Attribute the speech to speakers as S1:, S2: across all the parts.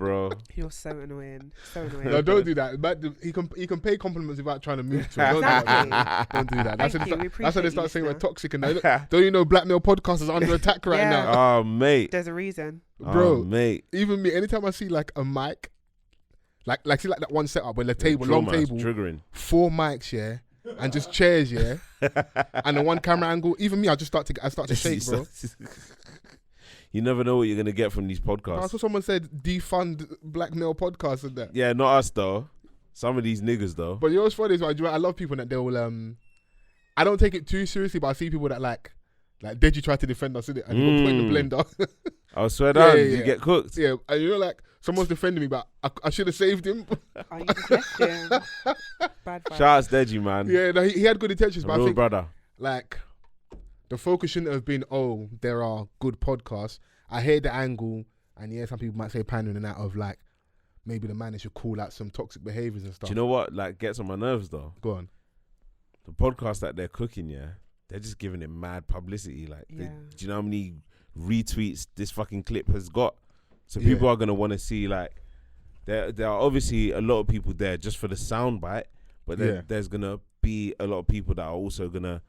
S1: bro.
S2: You're so annoying. So annoying.
S3: No, don't do that. But he can pay compliments without trying to move to it. Don't do that. Don't do that. That's how they start saying we're toxic. And don't you know black male podcasters are under attack right now?
S1: Oh, mate.
S2: There's a reason.
S3: Bro,
S1: mate.
S3: Even me, anytime I see like a mic, like see like that one setup where the table, long table, triggering. 4 mics, yeah, and just chairs, yeah, and the one camera angle. Even me, I start to shake, bro.
S1: You never know what you're gonna get from these podcasts.
S3: That's what someone said. Defund black male podcasts and that.
S1: Yeah, not us though. Some of these niggas though.
S3: But you know what's funny is I love people that they will. I don't take it too seriously, but I see people that like did you try to defend us in it and you got put in the blender.
S1: I swear down, you get cooked.
S3: Yeah, and you know like someone's defending me, but I should have saved him.
S2: Oh, you just left him. Bad vibe.
S1: Shout out Deji, man.
S3: Yeah, no, he had good intentions, but I think
S1: brother.
S3: Like the focus shouldn't have been, oh, there are good podcasts. I hear the angle, and yeah, some people might say pandering and that of like, maybe the man should call out some toxic behaviours and stuff.
S1: Do you know what like gets on my nerves though?
S3: Go on.
S1: The podcast that they're cooking, yeah, they're just giving it mad publicity. Like, do you know how many retweets this fucking clip has got? So people are gonna want to see like, there are obviously a lot of people there just for the soundbite, but there's gonna be a lot of people that are also gonna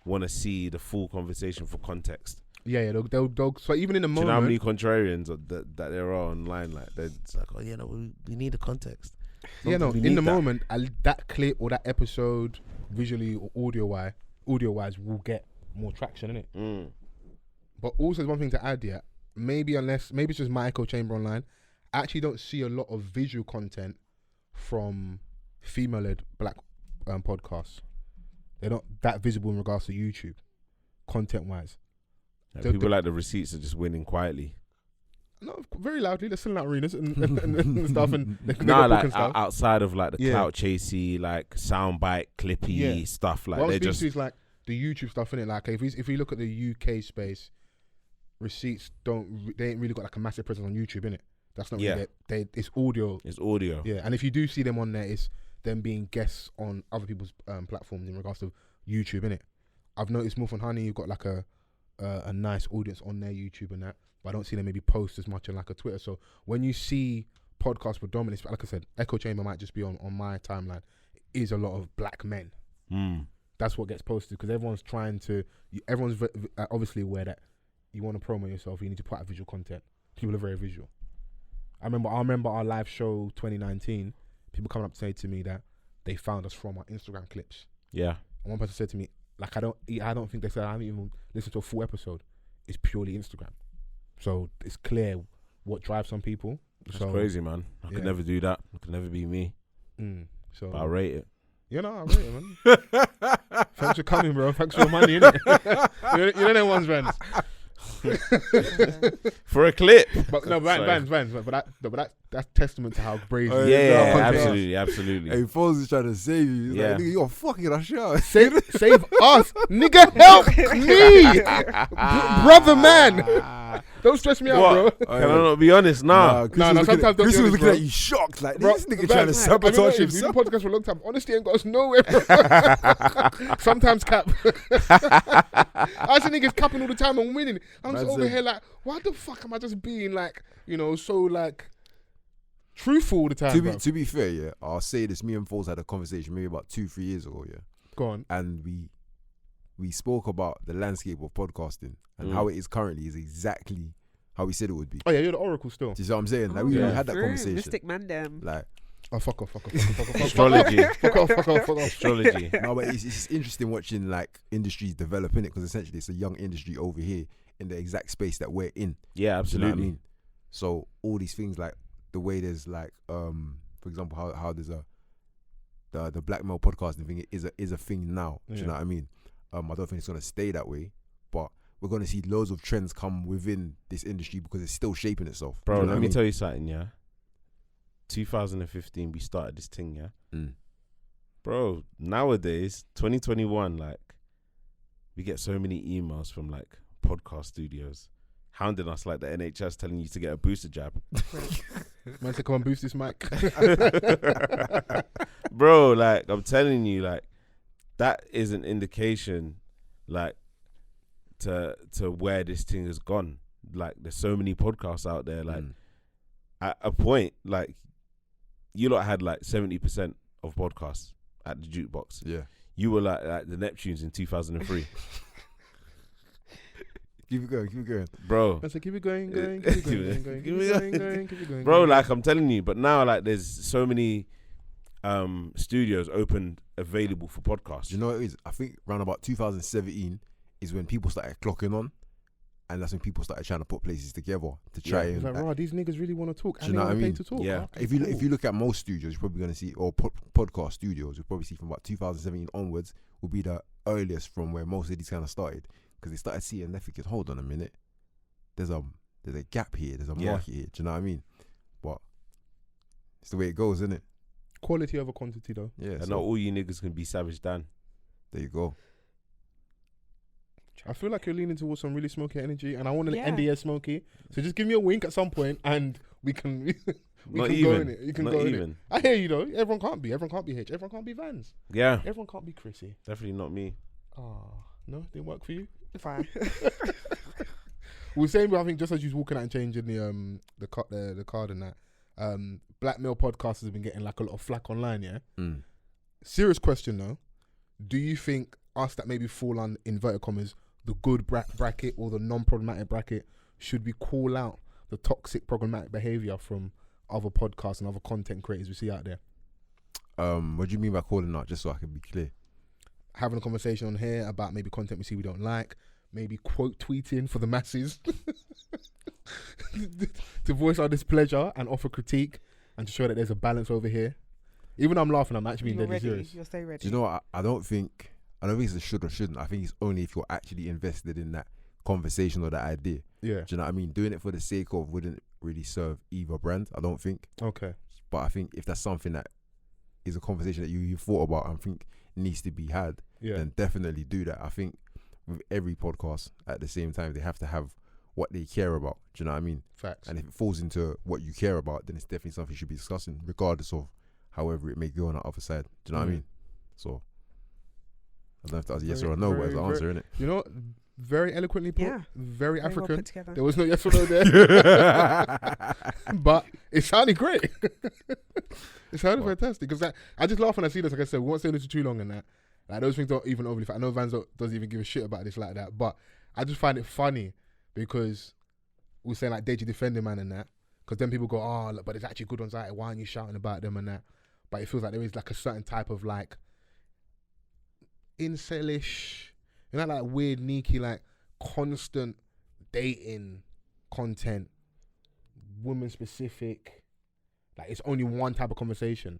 S1: want to see the full conversation for context.
S3: Yeah, they'll so even in the moment.
S1: Do you know how many contrarians that there are online? Like, they're just like, oh yeah, no, we need the context.
S3: Sometimes in the moment, that clip or that episode, visually or audio wise, will get more traction, innit? But also, there's one thing to add here. Maybe it's just my echo chamber online. I actually don't see a lot of visual content from female-led black podcasts. They're not that visible in regards to YouTube, content-wise.
S1: Yeah, people like the receipts are just winning quietly.
S3: No, very loudly. They're selling out arenas and stuff. And
S1: stuff. Outside of like the clout chasey, like soundbite, clippy stuff. Like
S3: what I'm just is like the YouTube stuff, innit? Like if we look at the UK space, receipts they ain't really got like a massive presence on YouTube, innit? That's not really it's audio.
S1: It's audio.
S3: Yeah, and if you do see them on there, it's them being guests on other people's platforms in regards to YouTube, innit? I've noticed more from Honey, you've got like a nice audience on their YouTube and that, but I don't see them maybe post as much on like a Twitter. So when you see podcasts predominantly, like I said, Echo Chamber might just be on my timeline, it is a lot of black men. That's what gets posted because everyone's obviously aware that you want to promo yourself, you need to put out visual content. People are very visual. I remember our live show 2019, people coming up to say to me that they found us from our Instagram clips. Yeah. And one person said to me, like, I don't think they said I haven't even listened to a full episode. It's purely Instagram. So it's clear what drives some people.
S1: That's crazy, man. I could never do that. It could never be me. But I rate it.
S3: Yeah, no, I rate it, man. Thanks for coming, bro. Thanks for your money, innit? you know them ones, Vans.
S1: For a clip.
S3: But no, Vans. But that's testament to how brave.
S1: Absolutely.
S4: Hey, Fols is trying to save you. He's like, nigga, you're fucking a shot.
S3: Save us, nigga. Help me, brother, man. Don't stress me out, bro.
S1: Can I not be honest? Nah.
S3: Sometimes
S4: Chris was looking at you shocked, like this nigga trying to sabotage himself.
S3: We've been podcast for a long time. Honesty ain't got us nowhere, bro. Sometimes cap. I see niggas capping all the time and winning. I'm just over here like, why the fuck am I just being like, so like truthful all the time?
S4: To be fair, yeah, I'll say this. Me and Fols had a conversation maybe about 2-3 years ago, yeah.
S3: Go on.
S4: And we spoke about the landscape of podcasting and how it is currently is exactly how we said it would be.
S3: Oh yeah, you're the oracle still.
S4: Do you see what I'm saying? Like we had that conversation.
S2: Mystic Mandem.
S4: Like,
S3: oh fuck off.
S1: Astrology.
S3: Fuck off.
S1: Astrology.
S4: No, but it's interesting watching like industries developing it because essentially it's a young industry over here in the exact space that we're in.
S1: Yeah, absolutely.
S4: You know what I mean? So all these things like the way there's like for example how there's the black male podcasting thing is a thing now. Do you know what I mean? I don't think it's gonna stay that way, but we're gonna see loads of trends come within this industry because it's still shaping itself.
S1: Bro, let me tell you something, yeah. 2015 we started this thing, yeah. Bro, nowadays 2021, like we get so many emails from like podcast studios hounding us like the NHS telling you to get a booster jab.
S3: Man said, come on, boost this mic.
S1: Bro, like I'm telling you, like that is an indication like to where this thing has gone. Like there's so many podcasts out there, like at a point, like, you lot had like 70% of podcasts at the jukebox.
S4: Yeah.
S1: You were like the Neptunes in 2003.
S4: Keep it going.
S1: Bro.
S3: I said, keep it going, keep it going.
S1: Bro, like, I'm telling you, but now, like, there's so many studios available for podcasts.
S4: Do you know what it is? I think around about 2017 is when people started clocking on, and that's when people started trying to put places together to try and.
S3: It's like, right, these niggas really want to talk.
S4: Do you know what I mean?
S3: To talk.
S1: Yeah.
S3: Okay,
S4: If you look at most studios, you're probably going to see, or podcast studios, you'll probably see from about 2017 onwards will be the earliest from where most of these kind of started, because they started seeing and they thinking, hold on a minute, there's a gap here, there's a market here. Do you know what I mean? But it's the way it goes, isn't it?
S3: Quality over quantity, though.
S4: Yeah.
S1: And
S4: So
S1: not all you niggas can be Savage Dan.
S4: there you go.
S3: I feel like you're leaning towards some really smoky energy, and I want an
S2: Yeah.
S3: NDS smoky. So just give me a wink at some point, and we can we
S1: Not
S3: can
S1: even.
S3: go in it. You can
S1: Not
S3: go in it.
S1: even.
S3: I hear you though. Everyone can't be Hitch. Everyone can't be Vans.
S1: Yeah.
S3: Everyone can't be Chrissy.
S1: Definitely not me.
S3: Oh no, didn't work for you.
S2: Fine.
S3: We were saying, I think just as you was walking out and changing the card and that, black male podcasters have been getting like a lot of flack online. Yeah.
S4: Mm.
S3: Serious question though. Do you think us that maybe fall on inverted commas the good bracket or the non-problematic bracket, should we call out the toxic problematic behavior from other podcasts and other content creators we see out there?
S4: What do you mean by calling out? Just so I can be clear.
S3: Having a conversation on here about maybe content we see we don't like, maybe quote tweeting for the masses to voice our displeasure and offer critique and to show that there's a balance over here. Even though I'm laughing, I'm actually being
S2: You're
S3: deadly
S2: ready.
S3: serious.
S2: You're so ready.
S4: Do you know what? I don't think it's a should or shouldn't. I think it's only if you're actually invested in that conversation or that idea.
S3: Yeah.
S4: Do you know what I mean? Doing it for the sake of wouldn't really serve either brand, I don't think.
S3: Okay.
S4: But I think if that's something that is a conversation that you thought about and think needs to be had,
S3: Yeah.
S4: then definitely do that. I think with every podcast at the same time, they have to have what they care about. Do you know what I mean?
S3: Facts.
S4: And if it falls into what you care about, then it's definitely something you should be discussing, regardless of however it may go on the other side. Do you know what I mean? So I don't know if that was a yes or a no, but it's the answer, innit?
S3: You know, very eloquently put.
S2: Yeah.
S3: Very
S2: Very well
S3: African.
S2: put together.
S3: There was no yes or no there. But it sounded great. It sounded fantastic. Because I just laugh when I see this. Like I said, we won't stay this for too long and that. Like, those things don't even overly... I know Vans doesn't even give a shit about this like that. But I just find it funny because we're saying like Deji defending man and that. Because then people go, oh, look, but there's actually good ones out there. Why aren't you shouting about them and that? But it feels like there is like a certain type of like incelish, you know, like weird, sneaky, like constant dating content, woman specific. Like it's only one type of conversation.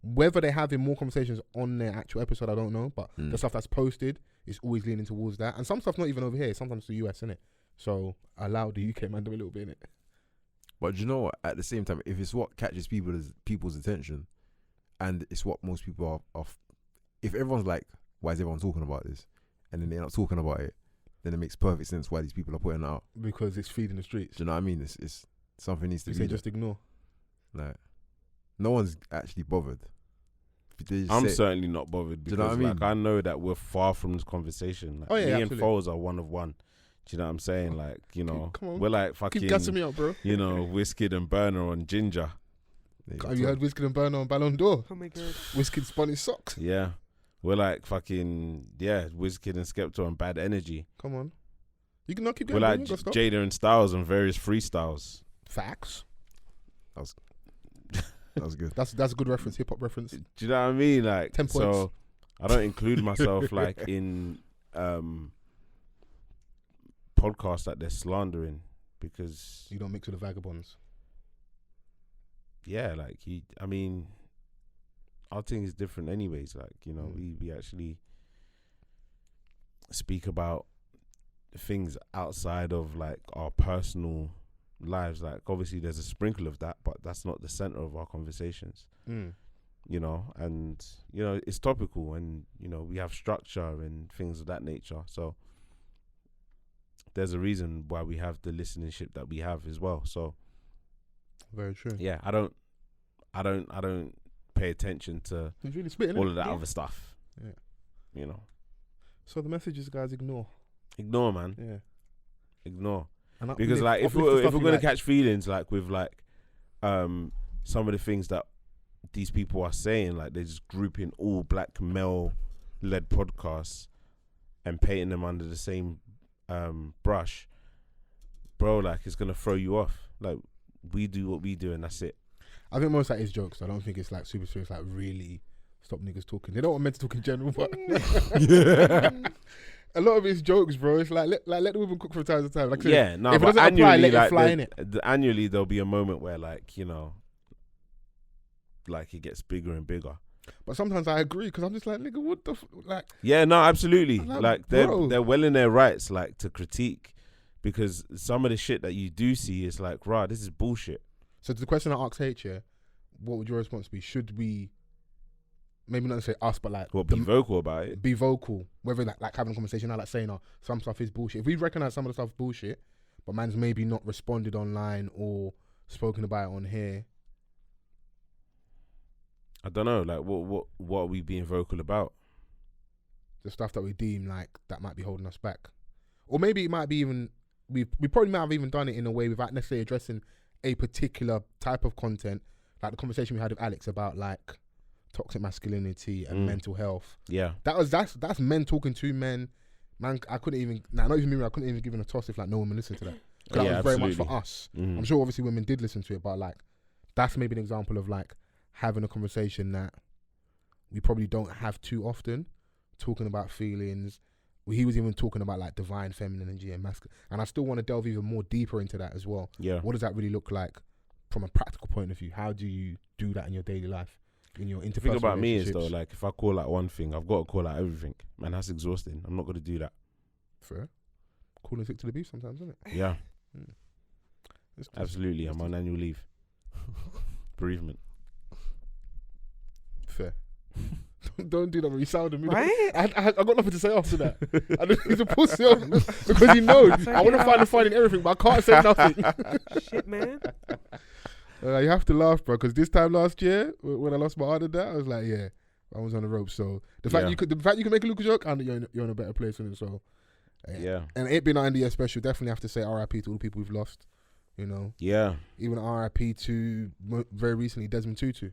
S3: Whether they're having more conversations on their actual episode, I don't know. But the stuff that's posted is always leaning towards that. And some stuff not even over here. Sometimes the US, innit? So allow the UK man to a little bit, innit?
S4: But you know what? At the same time, if it's what catches people's attention, and it's what most people are, if everyone's like, why is everyone talking about this? And then they're not talking about it, then it makes perfect sense why these people are putting it out.
S3: Because it's feeding the streets.
S4: Do you know what I mean? It's something needs to
S3: You
S4: be
S3: say just ignore.
S4: like, no one's actually bothered.
S1: I'm certainly not bothered
S4: Do you
S1: because
S4: know what I mean?
S1: like I know that we're far from this conversation. Like,
S3: Oh, yeah,
S1: me
S3: absolutely.
S1: and Fols are one of one. Do you know what I'm saying? Like, you know,
S3: Come on.
S1: we're like fucking,
S3: Keep gassing me up, bro.
S1: you know, Wizkid and Burner on Ginger.
S3: Have you heard Wizkid and Burner on Ballon d'Or?
S2: Oh my god.
S3: Wizkid spun his socks.
S1: Yeah. We're like fucking, Wizkid and Skepta on Bad Energy.
S3: Come on. You can not keep
S1: We're
S3: going.
S1: like
S3: bro. Stop.
S1: Jada and Styles on various freestyles.
S3: Facts.
S4: That was good.
S3: That's a good reference, hip hop reference.
S1: Do you know what I mean? Like,
S3: 10
S1: so
S3: points.
S1: I don't include myself like in podcasts that they're slandering because
S3: You don't mix with the vagabonds.
S1: like I mean, our thing is different anyways. Like, you know, we actually speak about things outside of like our personal lives. Like, obviously there's a sprinkle of that, but that's not the center of our conversations. You know, and you know, it's topical, and you know, we have structure and things of that nature. So there's a reason why we have the listenership that we have as well. So
S3: Very true.
S1: yeah, I don't pay attention to
S3: He's really spitting
S1: all
S3: it.
S1: of that other stuff.
S3: Yeah.
S1: You know,
S3: So the message is, guys, ignore.
S1: ignore, man,
S3: Yeah.
S1: ignore.
S3: And
S1: Because
S3: uplift-
S1: like if
S3: uplift the
S1: we're
S3: stuff you
S1: gonna
S3: like.
S1: catch feelings like with like some of the things that these people are saying, like they're just grouping all black male-led podcasts and painting them under the same brush, bro. Like it's gonna throw you off. Like we do what we do, and that's it.
S3: I think most of that is jokes. I don't think it's like super serious. Like really stop niggas talking. They don't want men to talk in general, but a lot of it's jokes, bro. It's like let the women cook from time to time. Like,
S1: yeah, no,
S3: if it
S1: but
S3: doesn't apply,
S1: annually,
S3: let it fly in it.
S1: Annually, there'll be a moment where, like, you know, like it gets bigger and bigger.
S3: But sometimes I agree because I'm just like, nigga, what the like?
S1: Yeah, no, absolutely. Like
S3: bro.
S1: they're well in their rights, like to critique, because some of the shit that you do see is like, rah, this is bullshit.
S3: So to the question I asked H, what would your response be? Should we, maybe not say us, but like
S1: be vocal about it?
S3: Be vocal, whether like having a conversation, like saying, some stuff is bullshit. If we recognize some of the stuff is bullshit, but man's maybe not responded online or spoken about it on here.
S1: I don't know, like what are we being vocal about?
S3: The stuff that we deem like that might be holding us back, or maybe it might be even we probably might have even done it in a way without necessarily addressing a particular type of content, like the conversation we had with Alex about like toxic masculinity and mental health.
S1: Yeah,
S3: that's men talking to men. Man, I couldn't even not even me. I couldn't even give a toss if like no women listened to that. Because that was very much for us. I'm sure obviously women did listen to it, but like that's maybe an example of like having a conversation that we probably don't have too often, talking about feelings. He was even talking about like divine feminine energy and masculine, and I still want to delve even more deeper into that as well. Yeah, what does that really look like from a practical point of view? How do you do that in your daily life, in your interpersonal
S1: The thing about me is
S3: relationships?
S1: though, like if I call out one thing, I've got to call out everything. Man, that's exhausting. I'm not going to do that.
S3: Fair. Calling sick to the beef sometimes, isn't it?
S1: Yeah. Absolutely. I'm on annual leave. Bereavement.
S3: Fair. Don't do that when you sound me.
S2: Right?
S3: I got nothing to say after that. He's a pussy because he knows. I want to find a fight in everything, but I can't say nothing.
S2: Shit, man.
S3: You have to laugh, bro, because this time last year, when I lost my heart and that, I was like, yeah, I was on the rope. So the fact you can make a look joke, and you're in a better place in it. So
S1: yeah.
S3: And it being our end of year special, definitely have to say R.I.P to all the people we've lost. You know. Yeah. Even R.I.P to very recently Desmond Tutu.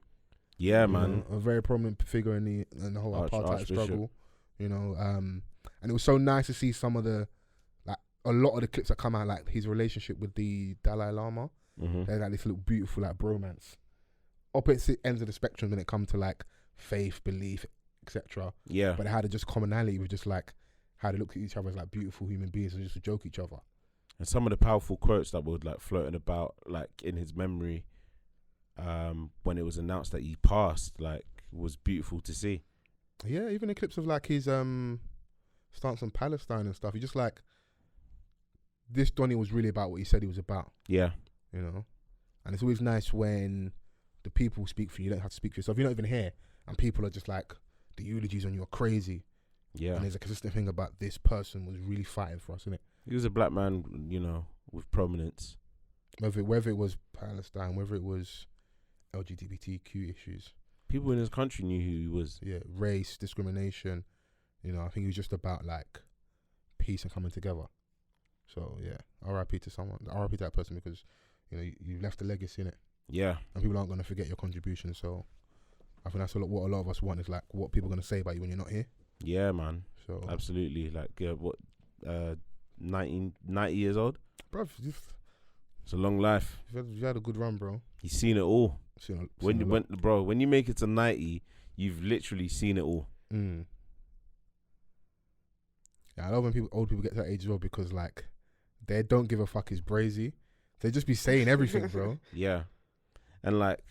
S1: Yeah, man.
S3: A very prominent figure in the whole apartheid struggle. You know, and it was so nice to see some of the, like, a lot of the clips that come out, like his relationship with the Dalai Lama. There's like this little beautiful like bromance. Opposite ends of the spectrum when it comes to like faith, belief, etc. Yeah. But it had a just commonality with just like how they looked at each other as like beautiful human beings and just to joke each other.
S1: And some of the powerful quotes that were like floating about like in his memory, when it was announced that he passed, like was beautiful to see.
S3: Yeah, even the clips of like his stance on Palestine and stuff. He just like, this Donny was really about what he said he was about. Yeah. You know? And it's always nice when the people speak for you. You don't have to speak for yourself. You're not even here. And people are just like, the eulogies on you are crazy. Yeah. And there's a consistent thing about this person was really fighting for us, isn't it?
S1: He was a black man, you know, with prominence.
S3: Whether it was Palestine, whether it was LGBTQ issues.
S1: People in his country knew who he was.
S3: Yeah, race, discrimination. You know, I think he was just about like peace and coming together. So yeah, R.I.P to someone. R.I.P to that person because, you know, you left a legacy in it. Yeah. And people aren't going to forget your contribution. So I think that's what a lot of us want is like what people are going to say about you when you're not here.
S1: Yeah, man. So absolutely. Like, 90 years old?
S3: Bruv,
S1: it's a long life.
S3: You've had a good run, bro.
S1: You've seen it all. When you make it to 90, you've literally seen it all.
S3: Yeah, I love when old people get to that age as well because like they don't give a fuck is brazy. They just be saying everything, bro.
S1: Yeah, and like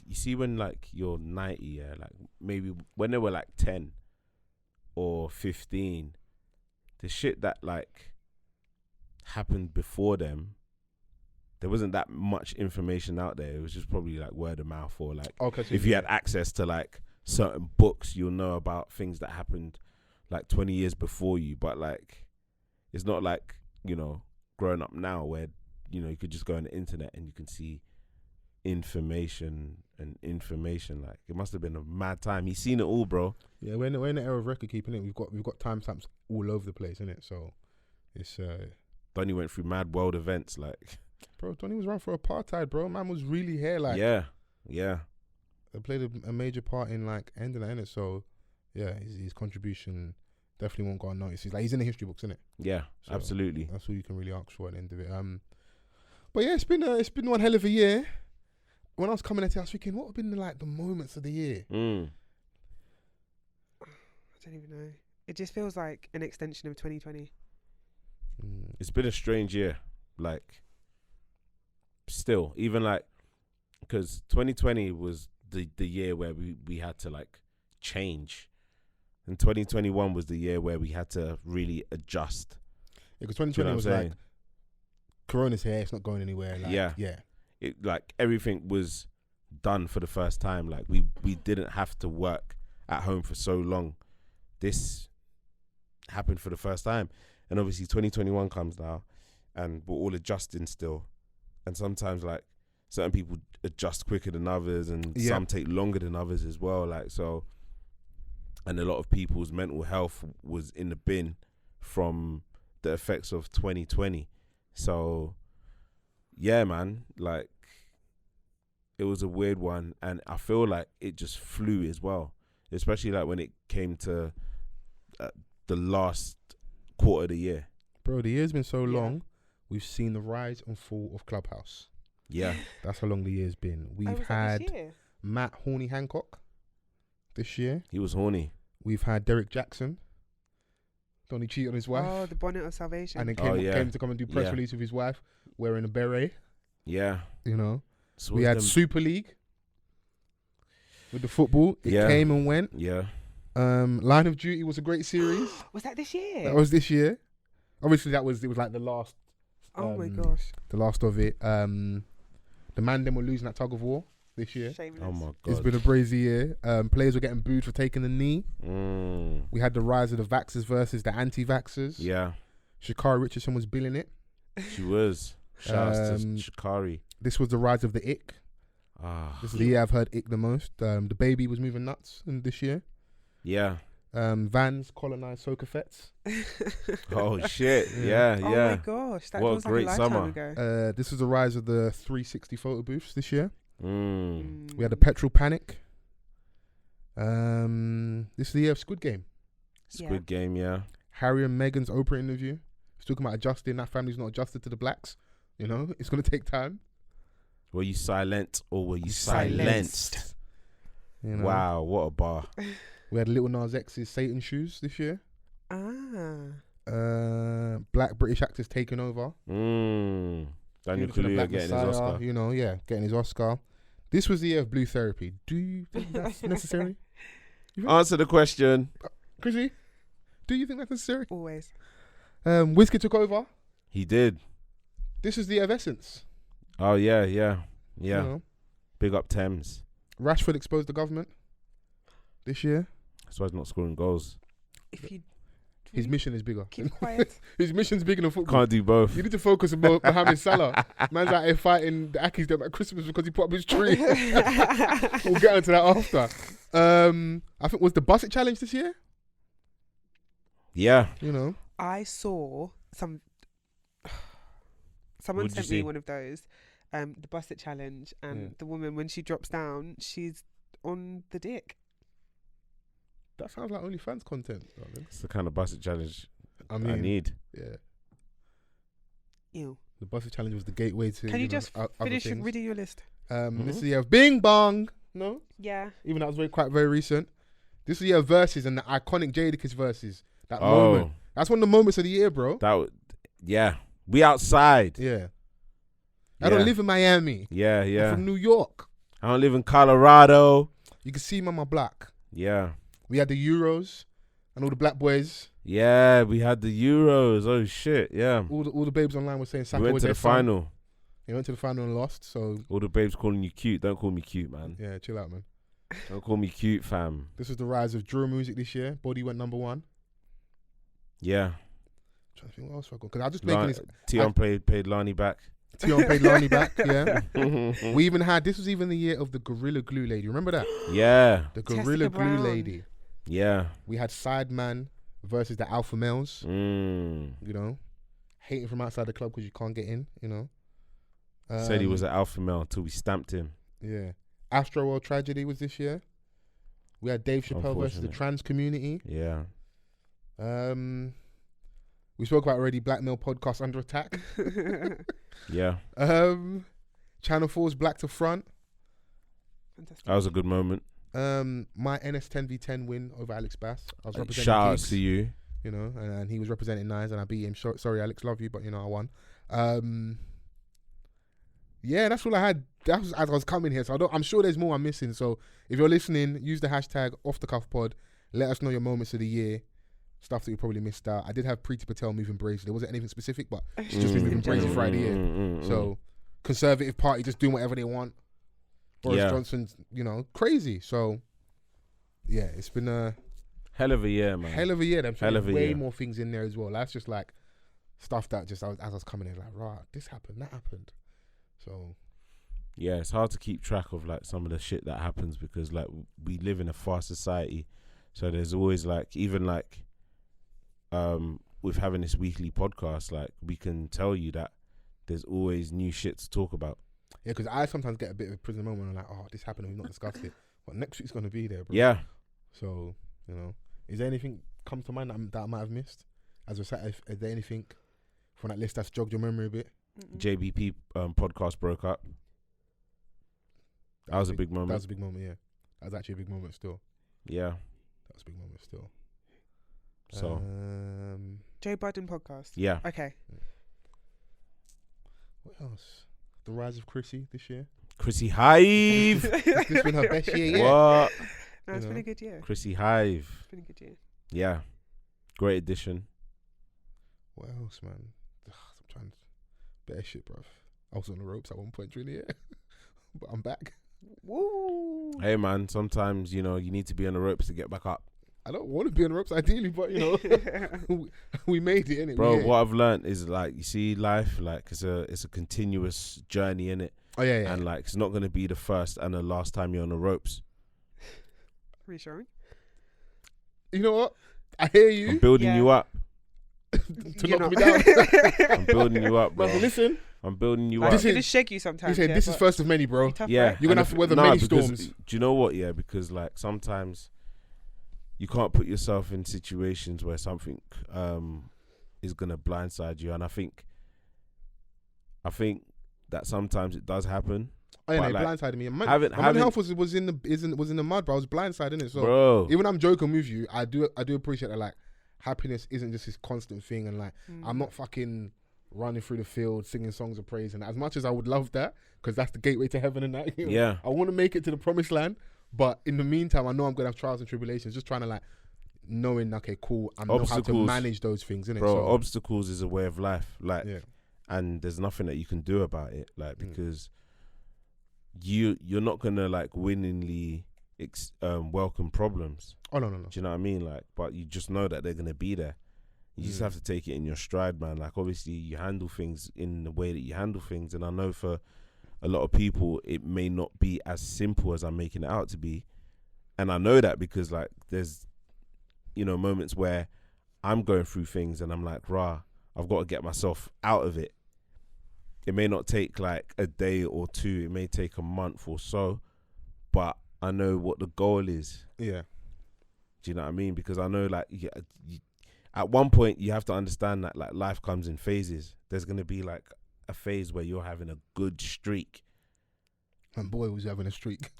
S1: you see when like you're 90, yeah, like maybe when they were like 10 or 15, the shit that like happened before them, there wasn't that much information out there. It was just probably like word of mouth or like if you had access to like certain books, you'll know about things that happened like 20 years before you. But like, it's not like, you know, growing up now where, you know, you could just go on the internet and you can see information. Like, it must have been a mad time. He's seen it all, bro.
S3: Yeah, we're in the era of record keeping it. We've got timestamps all over the place, innit? So it's
S1: Donny went through mad world events, like
S3: Bro, Donny was around for apartheid, bro. Man was really here, like.
S1: Yeah.
S3: They played a major part in like ending that, innit? So, yeah, his contribution definitely won't go unnoticed. He's in the history books, innit?
S1: Yeah,
S3: So
S1: absolutely.
S3: That's all you can really ask for at the end of it. But yeah, it's been one hell of a year. When I was coming into it, I was thinking, what have been like the moments of the year?
S2: I don't even know. It just feels like an extension of 2020.
S1: It's been a strange year. Like, still, even like, because 2020 was the year where we had to like change. And 2021 was the year where we had to really adjust.
S3: Yeah, because 2020 was like, Corona's here, it's not going anywhere. Like, yeah.
S1: It like everything was done for the first time. Like we didn't have to work at home for so long. This happened for the first time, and obviously 2021 comes now, and we're all adjusting still. And sometimes like certain people adjust quicker than others, and some take longer than others as well. Like so, and a lot of people's mental health was in the bin from the effects of 2020. So, yeah, man, like, it was a weird one, and I feel like it just flew as well, especially like when it came to the last quarter of the year.
S3: Bro, the year's been so long, we've seen the rise and fall of Clubhouse.
S1: Yeah.
S3: That's how long the year's been. We've had Matt Horny Hancock this year.
S1: He was horny.
S3: We've had Derek Jackson. Donny cheated on his wife.
S2: Oh, the bonnet of salvation.
S3: And then came to come and do press release with his wife wearing a beret.
S1: Yeah.
S3: You know.
S1: So
S3: we had Super League with the football. It came and went.
S1: Yeah.
S3: Line of Duty was a great series.
S2: Was that this year?
S3: That was this year. Obviously it was like the last.
S2: Oh my gosh.
S3: The last of it. The Mandem were losing that tug of war this year.
S2: Shameless.
S1: Oh my God.
S3: It's been a crazy year. Players were getting booed for taking the knee. We had the rise of the vaxxers versus the anti-vaxxers.
S1: Yeah.
S3: Sha'Carri Richardson was billing it.
S1: She was. Shout out to Sha'Carri.
S3: This was the rise of the ick. This is the year I've heard ick the most. The baby was moving nuts in this year.
S1: Yeah.
S3: Vans colonized Sokafets.
S1: Oh shit. Yeah.
S2: Oh my gosh. That was like a great lifetime ago.
S3: This was the rise of the 360 photo booths this year.
S1: We
S3: had the petrol panic. This is the year of Squid Game.
S1: Squid Game, yeah.
S3: Harry and Meghan's Oprah interview. He's talking about adjusting. That family's not adjusted to the blacks. You know, it's going to take time.
S1: Were you silent or were you silenced?
S3: You know?
S1: Wow, what a bar.
S3: We had Lil Nas X's Satan Shoes this year. Black British actors taking over.
S1: Daniel Kaluuya getting his Oscar.
S3: You know, getting his Oscar. This was the year of Blue Therapy. Do you think that's necessary?
S1: Answer the question.
S3: Chrissy, do you think that's necessary?
S2: Always.
S3: Wizkid took over.
S1: He did.
S3: This is the year of Essence.
S1: Oh, yeah.
S3: You know.
S1: Big up Thames.
S3: Rashford exposed the government this year.
S1: That's why he's not scoring goals.
S3: His mission is bigger.
S2: Keep quiet.
S3: His mission's bigger than football.
S1: Can't do both.
S3: You need to focus on Mohamed Salah. Man's out here fighting the Akis them at Christmas because he put up his tree. We'll get onto that after. I think was the Bussett Challenge this year.
S1: Yeah.
S3: You know.
S2: I saw someone sent me one of those, the Bussett Challenge, and the woman, when she drops down, she's on the dick.
S3: That sounds like OnlyFans content.
S1: It's the kind of Bussett Challenge I need.
S3: Yeah.
S2: Ew.
S3: The Bussett Challenge was the gateway to.
S2: Can you just finish reading your list?
S3: This is the year of Bing Bong. No?
S2: Yeah.
S3: Even that was quite very recent. This is the year of Verses and the iconic Jadakiss Verses. That moment. That's one of the moments of the year, bro.
S1: We outside.
S3: Yeah. I don't live in Miami.
S1: Yeah.
S3: I'm from New York.
S1: I don't live in Colorado.
S3: You can see Mama Black.
S1: Yeah.
S3: We had the Euros and all the black boys.
S1: Yeah, we had the Euros. Oh shit, yeah.
S3: All the babes online were saying Saka
S1: we went to the final.
S3: He went to the final and lost. So
S1: all the babes calling you cute. Don't call me cute, man.
S3: Yeah, chill out, man.
S1: Don't call me cute, fam.
S3: This was the rise of drill music this year. Body went #1.
S1: Yeah.
S3: I'm trying to think what else I got. Because I just making this.
S1: Tion paid Lani back.
S3: Tion paid Lani back. Yeah. We even had. This was even the year of the Gorilla Glue Lady. Remember that?
S1: Yeah.
S3: The Gorilla Glue Lady.
S1: Yeah.
S3: We had Sideman versus the Alpha Males. You know, hating from outside the club because you can't get in. You know,
S1: Said he was an alpha male until we stamped him.
S3: Yeah. Astro World Tragedy was this year. We had Dave Chappelle versus the trans community.
S1: Yeah.
S3: We spoke about already Black Male Podcast Under Attack.
S1: Yeah.
S3: Channel 4's Black to Front.
S2: Fantastic.
S1: That was a good moment.
S3: My NS 10v10 win over Alex Bass. I was representing
S1: Shout out
S3: Gigs,
S1: to you.
S3: you know, and he was representing Nines, and I beat him. Sorry, Alex, love you, but you know I won. Yeah, that's all I had. That was as I was coming here, so I'm sure there's more I'm missing. So if you're listening, use the hashtag #OffThecuffPod. Let us know your moments of the year, stuff that you probably missed out. I did have Preeti Patel moving braids. There wasn't anything specific, but she's just moving braids Friday. So Conservative Party just doing whatever they want. Boris Johnson's, you know, crazy. So yeah, it's been a
S1: hell of a year, man.
S3: Hell of a year. There's way
S1: year.
S3: more things in there as well. That's just like stuff that just as I was coming in, like, right, this happened, that happened. So
S1: yeah, it's hard to keep track of like some of the shit that happens because like we live in a fast society, so there's always like even like with having this weekly podcast, like we can tell you that there's always new shit to talk about.
S3: Yeah, because I sometimes get a bit of a prison moment. I'm like, oh, this happened and we've not discussed it, but next week's gonna be there, bro.
S1: Yeah.
S3: So you know, is there anything come to mind that I might have missed? As is there anything from that list that's jogged your memory a bit?
S1: JBP podcast broke up. That was a big moment.
S3: That was a big moment, yeah. That was actually a big moment still.
S1: Yeah.
S3: That was a big moment still.
S1: So
S2: Joe Budden podcast.
S1: Yeah.
S2: Okay.
S3: What else? The rise of Chrissy this year.
S1: Chrissy Hive.
S3: This been her best year yet.
S1: What?
S2: No, it's been a good year.
S1: Chrissy Hive.
S2: It's been a good year.
S1: Yeah. Great addition.
S3: What else, man? I'm trying to better shit, bruv. I was on the ropes at one point during the year, but I'm back.
S2: Woo!
S1: Hey, man. Sometimes you know you need to be on the ropes to get back up.
S3: I don't want to be on the ropes ideally, but you know, we made it, innit?
S1: Bro, what I've learned is like you see life like it's a continuous journey, innit?
S3: Oh yeah.
S1: And like it's not gonna be the first and the last time you're on the ropes.
S2: Reassuring.
S3: You know what? I hear you.
S1: I'm building you up.
S3: To knock me down.
S1: I'm building you up, bro.
S3: Listen.
S1: I'm building you up.
S2: I'm gonna shake you sometimes.
S3: He said, this is first of many, bro.
S2: Tough,
S1: yeah.
S2: right?
S3: You're gonna have to weather many storms.
S1: Do you know what? Yeah, because like sometimes you can't put yourself in situations where something is gonna blindside you, and I think that sometimes it does happen.
S3: Oh yeah,
S1: but
S3: it
S1: like,
S3: blindsided me. My mental health was in the mud, but I was blindsided, innit? So
S1: bro,
S3: even when I'm joking with you, I do appreciate that. Like, happiness isn't just this constant thing, and like I'm not fucking running through the field singing songs of praise. And as much as I would love that, because that's the gateway to heaven and that, you know,
S1: yeah,
S3: I want to make it to the promised land. But in the meantime, I know I'm gonna have trials and tribulations. Just trying to like knowing, okay, cool, I know how to manage those things, innit?
S1: Bro,
S3: so,
S1: obstacles is a way of life, like, and there's nothing that you can do about it, like, because you're not gonna like willingly welcome problems.
S3: Oh no.
S1: Do you know what I mean? Like, but you just know that they're gonna be there. You just have to take it in your stride, man. Like, obviously, you handle things in the way that you handle things, and I know for a lot of people, it may not be as simple as I'm making it out to be, and I know that because like there's, you know, moments where I'm going through things and I'm like, rah, I've got to get myself out of it. It may not take like a day or two. It may take a month or so, but I know what the goal is.
S3: Yeah.
S1: Do you know what I mean? Because I know like at one point you have to understand that like life comes in phases. There's going to be like a phase where you're having a good streak.
S3: And boy, was having a streak.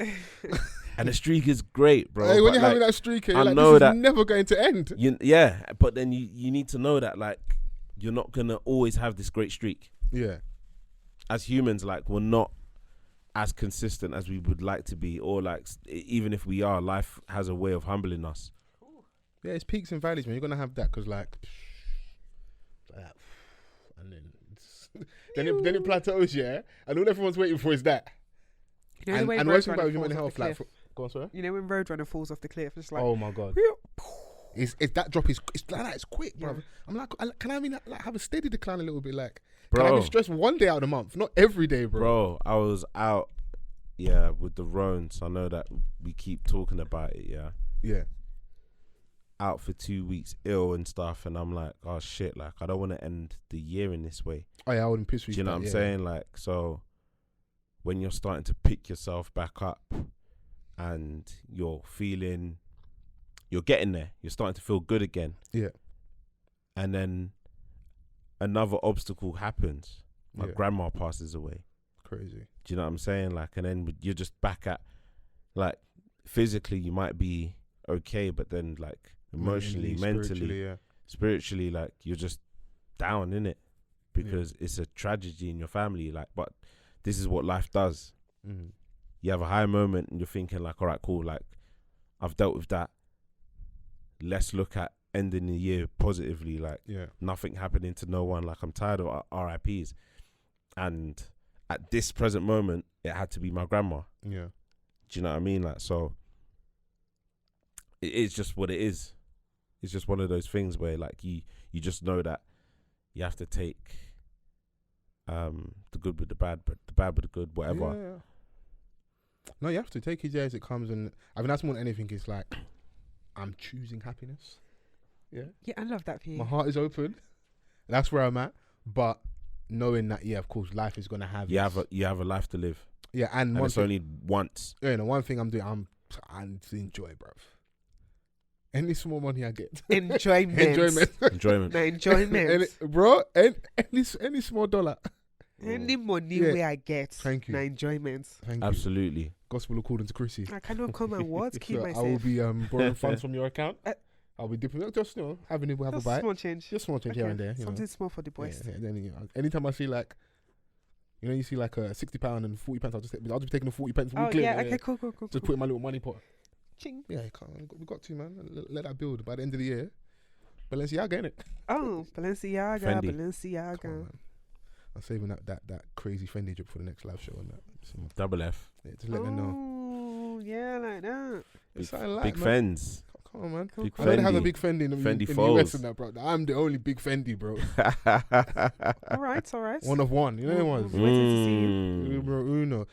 S1: And the streak is great, bro.
S3: Hey, when you're having that streak,
S1: I
S3: like,
S1: know
S3: this
S1: that
S3: is never going to end.
S1: Yeah, but then you need to know that like you're not going to always have this great streak.
S3: Yeah.
S1: As humans, like, we're not as consistent as we would like to be, or like even if we are, life has a way of humbling us.
S3: Yeah, it's peaks and valleys, man. You're gonna have that because like and then it plateaus, yeah. And all everyone's waiting for is that.
S2: You know,
S3: and working about your mental health, like, go on, sorry.
S2: You know when Roadrunner falls off the cliff, it's like,
S3: oh my god. It's that drop is like that. It's quick, bro. I'm like, can I like have a steady decline a little bit, like? Bro, can I be stressed one day out of the month, not every day, bro.
S1: Bro, I was out, with the Roans. I know that we keep talking about it,
S3: Yeah.
S1: Out for 2 weeks, ill and stuff, and I'm like, oh shit, like I don't want to end the year in this way.
S3: Oh yeah, I wouldn't piss with you.
S1: Do you know what I'm saying? Like, so when you're starting to pick yourself back up and you're getting there, you're starting to feel good again.
S3: Yeah.
S1: And then another obstacle happens. My
S3: Yeah.
S1: grandma passes away.
S3: Crazy.
S1: Do you know what I'm saying? Like, and then you're just back at, like, physically you might be okay, but then like emotionally, mentally, spiritually, like you're just down in it because it's a tragedy in your family. Like, but this is what life does.
S3: Mm.
S1: You have a high moment and you're thinking like, all right, cool. Like, I've dealt with that. Let's look at ending the year positively. Like, nothing happening to no one. Like, I'm tired of R.I.Ps. And at this present moment, it had to be my grandma.
S3: Yeah.
S1: Do you know what I mean? Like, so it's just what it is. It's just one of those things where like you just know that you have to take the good with the bad, but the bad with the good, whatever.
S3: Yeah. No, you have to take it as it comes, and I mean that's more than anything. It's like I'm choosing happiness. Yeah.
S2: Yeah, I love that for you.
S3: My heart is open. That's where I'm at. But knowing that, yeah, of course, life is gonna have.
S1: You have a life to live.
S3: Yeah, and
S1: it's only once.
S3: Yeah, and one thing I'm doing, I'm to enjoy, bruv. Any small money I get,
S2: enjoyment.
S1: No,
S2: enjoyment.
S3: Bro, any small dollar.
S2: Any money where I get,
S3: thank you.
S2: No enjoyment.
S3: Thank
S1: Absolutely.
S3: You. Gospel according to Chrissy.
S2: I cannot come and what? Keep
S3: so
S2: myself.
S3: I will be borrowing funds from your account. I'll be dipping, just having a bite.
S2: Small change.
S3: Just small change here and there.
S2: Something small for the boys.
S3: Yeah, then anytime I see like, you see like a £60 and 40 pence, I'll just be taking the 40 pence.
S2: Oh yeah, okay, cool.
S3: Just put in my little money pot.
S2: Ching.
S3: Yeah, we got to, man. Let that build by the end of the year. Balenciaga, innit?
S2: Oh, Balenciaga.
S3: On, I'm saving that crazy Fendi drip for the next live show and that. So,
S1: Double F.
S3: Yeah, just let them know.
S2: Oh, yeah, like that.
S1: Big Fens.
S3: Come on, man.
S1: Big
S3: I don't have a
S1: Fendi.
S3: big Fendi in the
S1: Fols.
S3: US and that, bro. I'm the only big Fendi, bro.
S2: All right.
S3: One of one. You know what it was?
S2: Waiting to see you.
S3: Bro, Uno.